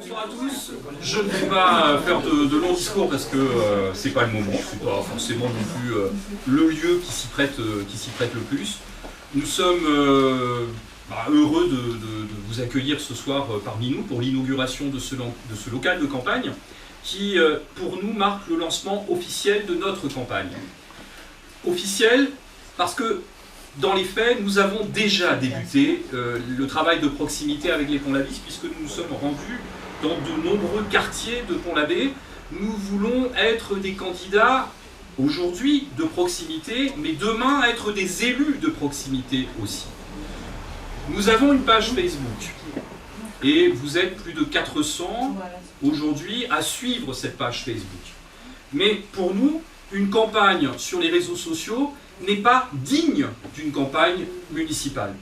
Bonsoir à tous. Je ne vais pas faire de longs discours parce que c'est pas le moment, c'est pas forcément non plus le lieu qui s'y prête le plus. Nous sommes heureux de vous accueillir ce soir parmi nous pour l'inauguration de ce local de campagne qui, pour nous, marque le lancement officiel de notre campagne. Officiel parce que, dans les faits, nous avons déjà débuté le travail de proximité avec les Ponts-Lavis puisque nous nous sommes rendus dans de nombreux quartiers de Pont-l'Abbé. Nous voulons être des candidats aujourd'hui de proximité, mais demain être des élus de proximité aussi. Nous avons une page Facebook et vous êtes plus de 400 aujourd'hui à suivre cette page Facebook. Mais pour nous, une campagne sur les réseaux sociaux n'est pas digne d'une campagne municipale.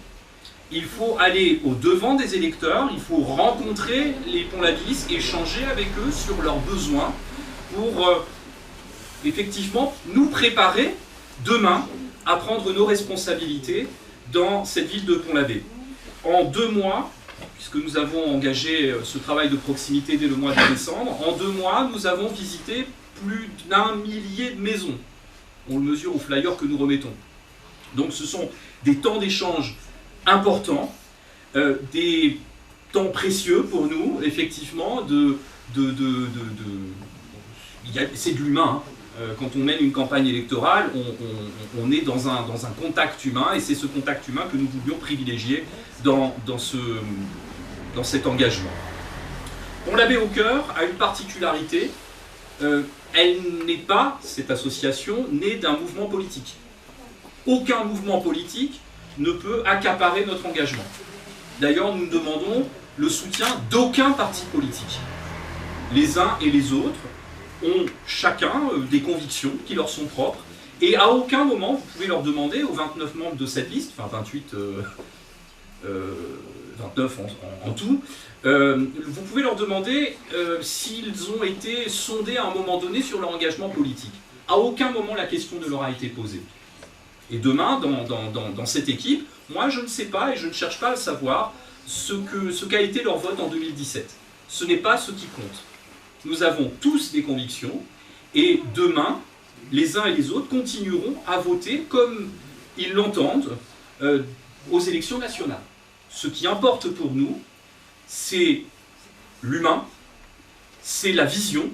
Il faut aller au-devant des électeurs, il faut rencontrer les Ponts-Lavis, échanger avec eux sur leurs besoins pour effectivement nous préparer demain à prendre nos responsabilités dans cette ville de Pont-l'Abbé. En 2 mois, puisque nous avons engagé ce travail de proximité dès le mois de décembre, en 2 mois, nous avons visité plus d'1 millier de maisons. On le mesure au flyer que nous remettons. Donc ce sont des temps d'échange importants, des temps précieux pour nous, effectivement, c'est de l'humain. Quand on mène une campagne électorale, on est dans un contact humain, et c'est ce contact humain que nous voulions privilégier dans cet engagement. Pont-l'Abbé au cœur a une particularité. Elle n'est pas, cette association, née d'un mouvement politique. Aucun mouvement politique ne peut accaparer notre engagement. D'ailleurs, nous demandons le soutien d'aucun parti politique. Les uns et les autres ont chacun des convictions qui leur sont propres, et à aucun moment, vous pouvez leur demander aux 29 membres de cette liste, enfin 29 en tout, vous pouvez leur demander s'ils ont été sondés à un moment donné sur leur engagement politique. À aucun moment la question ne leur a été posée. Et demain, dans cette équipe, moi je ne sais pas et je ne cherche pas à savoir ce qu'a été leur vote en 2017. Ce n'est pas ce qui compte. Nous avons tous des convictions et demain, les uns et les autres continueront à voter comme ils l'entendent aux élections nationales. Ce qui importe pour nous, c'est l'humain, c'est la vision,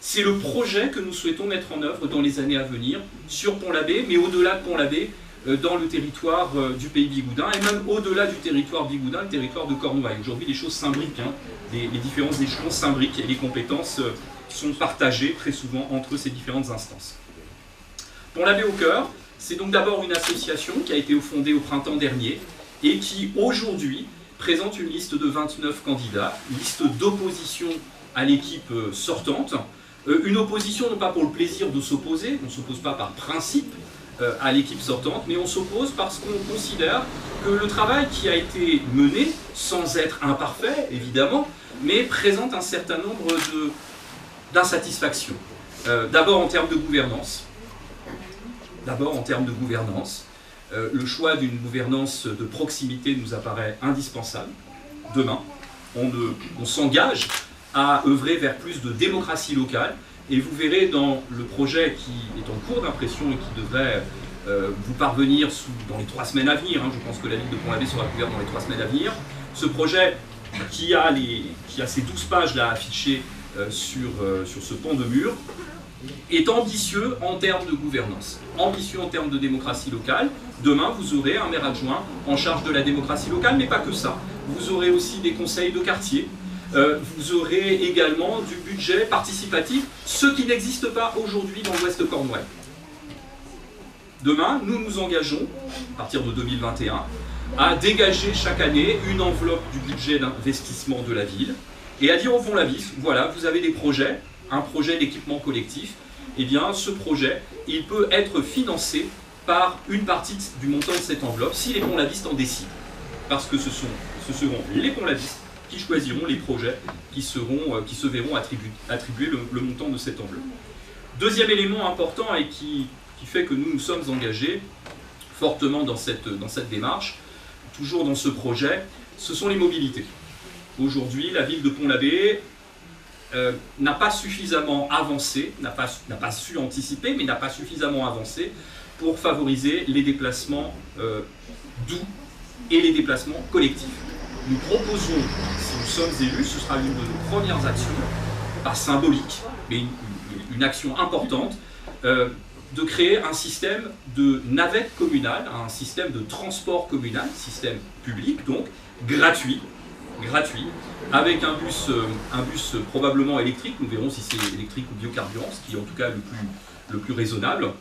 c'est le projet que nous souhaitons mettre en œuvre dans les années à venir sur Pont-l'Abbé, mais au-delà de Pont-l'Abbé, dans le territoire du pays bigoudin, et même au-delà du territoire bigoudin, le territoire de Cornouailles. Aujourd'hui, les choses s'imbriquent, les différents échelons s'imbriquent, et les compétences sont partagées très souvent entre ces différentes instances. Pont-l'Abbé au cœur, c'est donc d'abord une association qui a été fondée au printemps dernier, et qui aujourd'hui présente une liste de 29 candidats, une liste d'opposition à l'équipe sortante, une opposition non pas pour le plaisir de s'opposer, on ne s'oppose pas par principe à l'équipe sortante, mais on s'oppose parce qu'on considère que le travail qui a été mené, sans être imparfait évidemment, mais présente un certain nombre d'insatisfactions. D'abord en termes de gouvernance. Le choix d'une gouvernance de proximité nous apparaît indispensable. Demain, on s'engage à œuvrer vers plus de démocratie locale, et vous verrez dans le projet qui est en cours d'impression et qui devrait vous parvenir dans les 3 semaines à venir, je pense que la ville de Pont-l'Abbé sera couverte dans les 3 semaines à venir, ce projet qui a ces 12 pages là affichées sur ce pan de mur, est ambitieux en termes de gouvernance, ambitieux en termes de démocratie locale. Demain, vous aurez un maire adjoint en charge de la démocratie locale, mais pas que ça. Vous aurez aussi des conseils de quartier, vous aurez également du budget participatif, ce qui n'existe pas aujourd'hui dans l'Ouest Cornouailles. Demain, nous nous engageons, à partir de 2021, à dégager chaque année une enveloppe du budget d'investissement de la ville, et à dire aux Ponts-Lavis, voilà, vous avez des projets, un projet d'équipement collectif, eh bien ce projet, il peut être financé par une partie du montant de cette enveloppe, si les Ponts-Lavis en décident. Parce que ce seront les Ponts-Lavis qui choisiront les projets qui se verront attribuer le montant de cette enveloppe. Deuxième élément important et qui fait que nous nous sommes engagés fortement dans cette démarche, toujours dans ce projet, ce sont les mobilités. Aujourd'hui, la ville de Pont-l'Abbé n'a pas suffisamment avancé, n'a pas su anticiper, mais n'a pas suffisamment avancé pour favoriser les déplacements doux et les déplacements collectifs. Nous proposons, si nous sommes élus, ce sera une de nos premières actions, pas symbolique, mais une action importante, de créer un système de navette communale, un système de transport communal, système public donc, gratuit, avec un bus probablement électrique, nous verrons si c'est électrique ou biocarburant, ce qui est en tout cas le plus raisonnable,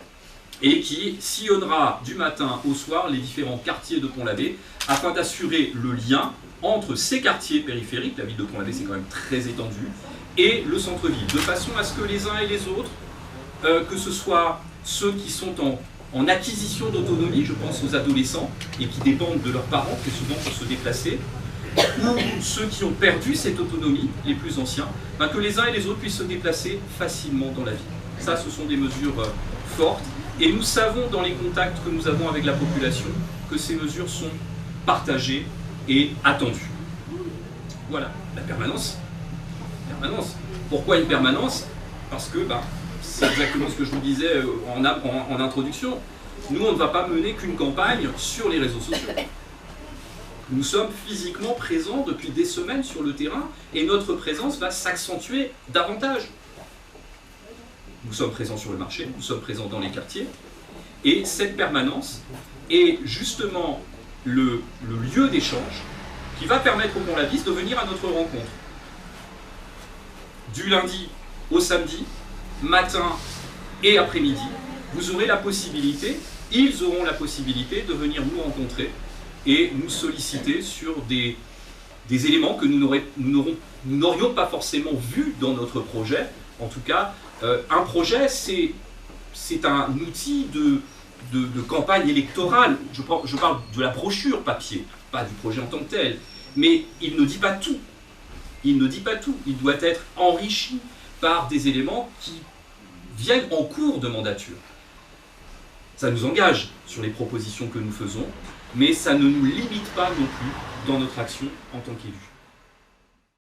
et qui sillonnera du matin au soir les différents quartiers de Pont-l'Abbé afin d'assurer le lien entre ces quartiers périphériques, la ville de Pont-l'Abbé c'est quand même très étendu, et le centre-ville, de façon à ce que les uns et les autres, que ce soit ceux qui sont en acquisition d'autonomie, je pense aux adolescents, et qui dépendent de leurs parents très souvent pour se déplacer, ou ceux qui ont perdu cette autonomie, les plus anciens, que les uns et les autres puissent se déplacer facilement dans la ville. Ça, ce sont des mesures fortes, et nous savons dans les contacts que nous avons avec la population que ces mesures sont partagées et attendues. Voilà, la permanence. Pourquoi une permanence? Parce que c'est exactement ce que je vous disais en introduction. Nous, on ne va pas mener qu'une campagne sur les réseaux sociaux. Nous sommes physiquement présents depuis des semaines sur le terrain et notre présence va s'accentuer davantage. Nous sommes présents sur le marché, nous sommes présents dans les quartiers et cette permanence est justement le lieu d'échange qui va permettre au Pont-l'Abbé de venir à notre rencontre. Du lundi au samedi, matin et après-midi, vous aurez la possibilité, ils auront la possibilité de venir nous rencontrer et nous solliciter sur des éléments que nous n'aurions pas forcément vus dans notre projet. En tout cas, un projet, c'est un outil de campagne électorale. Je parle de la brochure papier, pas du projet en tant que tel. Mais il ne dit pas tout. Il ne dit pas tout. Il doit être enrichi par des éléments qui viennent en cours de mandature. Ça nous engage sur les propositions que nous faisons, mais ça ne nous limite pas non plus dans notre action en tant qu'élus.